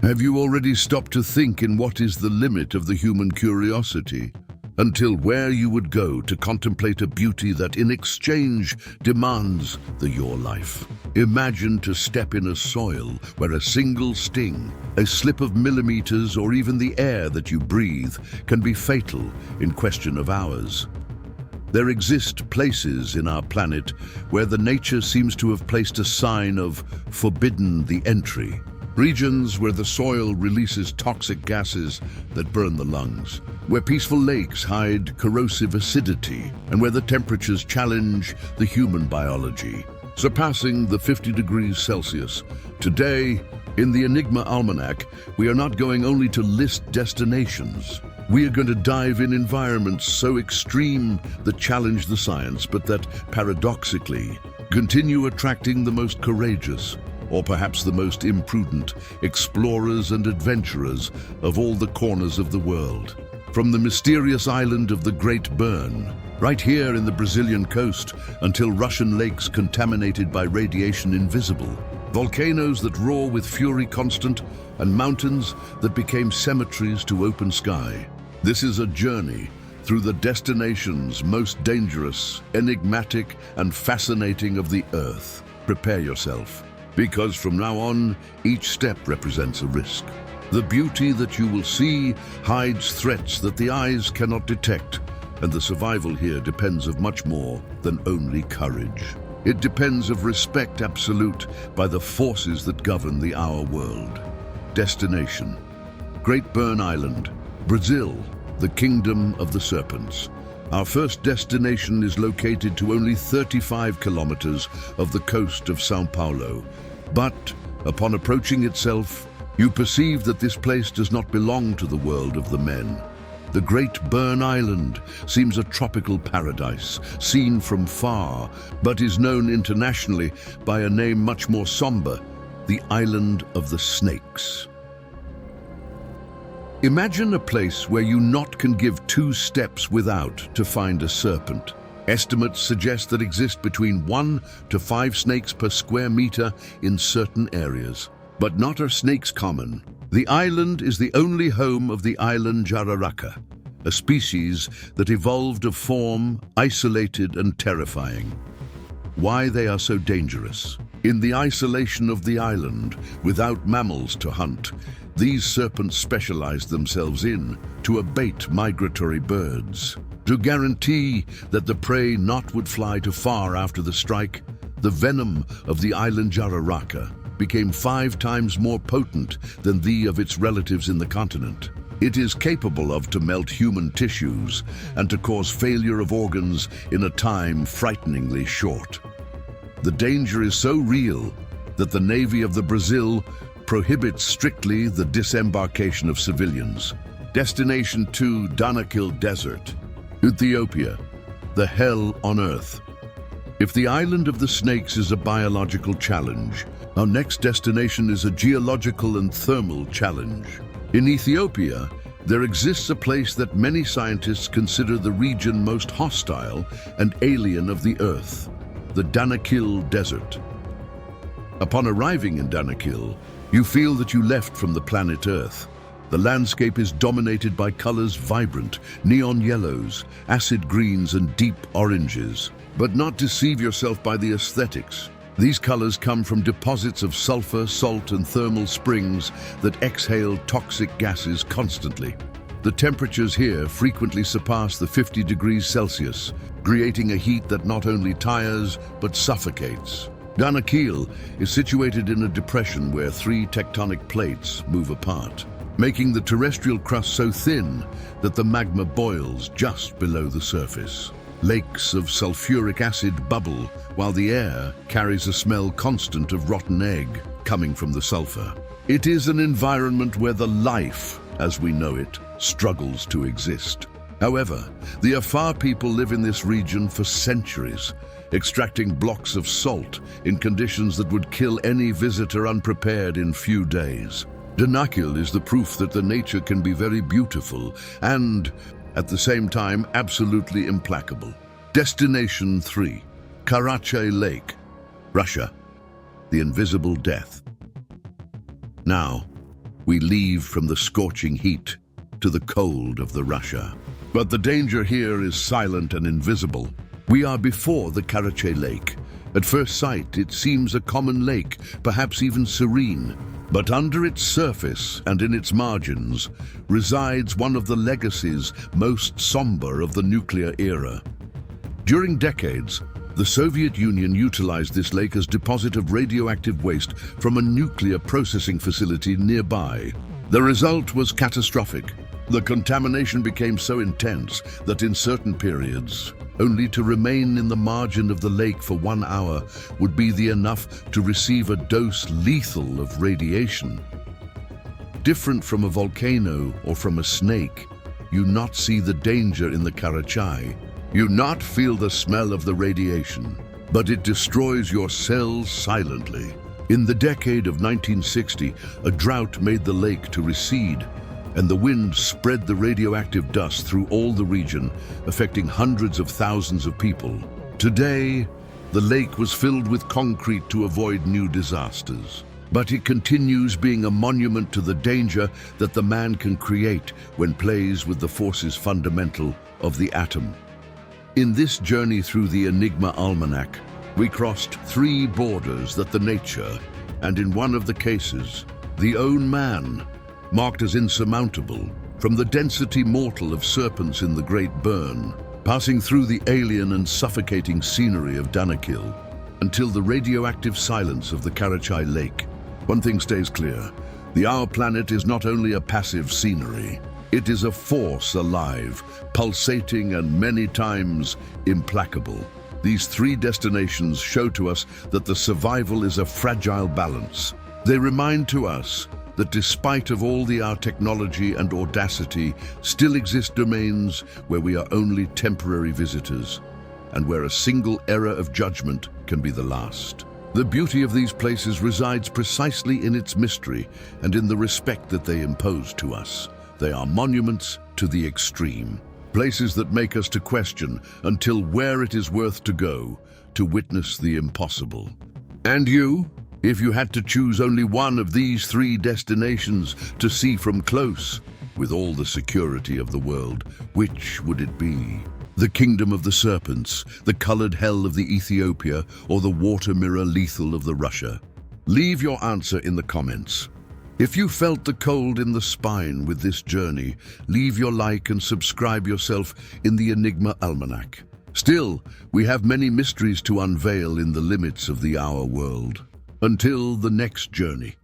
Have you already stopped to think in what is the limit of the human curiosity? Until where you would go to contemplate a beauty that in exchange demands your life. Imagine to step in a soil where a single sting, a slip of millimeters, or even the air that you breathe can be fatal in question of hours. There exist places in our planet where the nature seems to have placed a sign of forbidden the entry. Regions where the soil releases toxic gases that burn the lungs, where peaceful lakes hide corrosive acidity, and where the temperatures challenge the human biology, surpassing the 50 degrees Celsius. Today, in the Enigma Almanac, we are not going only to list destinations. We are going to dive in environments so extreme that challenge the science, but that, paradoxically, continue attracting the most courageous, or perhaps the most imprudent, explorers and adventurers of all the corners of the world. From the mysterious island of the Great Burn, right here in the Brazilian coast, until Russian lakes contaminated by radiation invisible, volcanoes that roar with fury constant, and mountains that became cemeteries to open sky. This is a journey through the destinations most dangerous, enigmatic, and fascinating of the Earth. Prepare yourself, because from now on, each step represents a risk. The beauty that you will see hides threats that the eyes cannot detect, and the survival here depends of much more than only courage. It depends of respect absolute by the forces that govern our world. Destination: Great Burn Island, Brazil, the Kingdom of the Serpents. Our first destination is located to only 35 kilometers of the coast of São Paulo. But upon approaching itself, you perceive that this place does not belong to the world of the men. The Great Burn Island seems a tropical paradise, seen from far, but is known internationally by a name much more somber: the Island of the Snakes. Imagine a place where you not can give 2 steps without to find a serpent. Estimates suggest that exist between 1 to 5 snakes per square meter in certain areas. But not are snakes common. The island is the only home of the island jararaca, a species that evolved of form isolated and terrifying. Why they are so dangerous? In the isolation of the island, without mammals to hunt, these serpents specialize themselves in to abate migratory birds. To guarantee that the prey not would fly too far after the strike, the venom of the island jararaca became 5 times more potent than the of its relatives in the continent. It is capable of to melt human tissues and to cause failure of organs in a time frighteningly short. The danger is so real that the Navy of the Brazil prohibits strictly the disembarkation of civilians. Destination 2: Danakil Desert, Ethiopia, the hell on earth. If the island of the snakes is a biological challenge, our next destination is a geological and thermal challenge. In Ethiopia, there exists a place that many scientists consider the region most hostile and alien of the Earth, the Danakil Desert. Upon arriving in Danakil, you feel that you left from the planet Earth. The landscape is dominated by colors vibrant, neon yellows, acid greens, and deep oranges. But not deceive yourself by the aesthetics. These colors come from deposits of sulfur, salt, and thermal springs that exhale toxic gases constantly. The temperatures here frequently surpass the 50 degrees Celsius, creating a heat that not only tires but suffocates. Danakil is situated in a depression where 3 tectonic plates move apart, making the terrestrial crust so thin that the magma boils just below the surface. Lakes of sulfuric acid bubble, while the air carries a smell constant of rotten egg coming from the sulfur. It is an environment where the life, as we know it, struggles to exist. However, the Afar people live in this region for centuries, extracting blocks of salt in conditions that would kill any visitor unprepared in few days. Danakil is the proof that the nature can be very beautiful and, at the same time, absolutely implacable. Destination 3: Karachay Lake, Russia, the invisible death. Now, We leave from the scorching heat to the cold of the Russia. But the danger here is silent and invisible. We are before the Karachay Lake. At first sight, it seems a common lake, perhaps even serene. But under its surface and in its margins resides one of the legacies most somber of the nuclear era. During decades, the Soviet Union utilized this lake as deposit of radioactive waste from a nuclear processing facility nearby. The result was catastrophic. The contamination became so intense that in certain periods, only to remain in the margin of the lake for 1 hour would be enough to receive a dose lethal of radiation. Different from a volcano or from a snake, you not see the danger in the Karachay. You not feel the smell of the radiation, but it destroys your cells silently. In the decade of 1960, a drought made the lake to recede, and the wind spread the radioactive dust through all the region, affecting hundreds of thousands of people. Today, the lake was filled with concrete to avoid new disasters. But it continues being a monument to the danger that the man can create when plays with the forces fundamental of the atom. In this journey through the Enigma Almanac, we crossed 3 borders that the nature, and in one of the cases, the own man, marked as insurmountable, from the density mortal of Serpents in the Great Burn, passing through the alien and suffocating scenery of Danakil, until the radioactive silence of the Karachay Lake. One thing stays clear: our planet is not only a passive scenery, it is a force alive, pulsating and many times implacable. These 3 destinations show to us that the survival is a fragile balance. They remind to us that despite of all our technology and audacity, still exist domains where we are only temporary visitors, and where a single error of judgment can be the last. The beauty of these places resides precisely in its mystery and in the respect that they impose to us. They are monuments to the extreme, places that make us to question until where it is worth to go to witness the impossible. And you? If you had to choose only one of these 3 destinations to see from close, with all the security of the world, which would it be? The kingdom of the Serpents, the colored hell of the Ethiopia, or the water mirror lethal of the Russia? Leave your answer in the comments. If you felt the cold in the spine with this journey, leave your like and subscribe yourself in the Enigma Almanac. Still, we have many mysteries to unveil in the limits of our world. Until the next journey.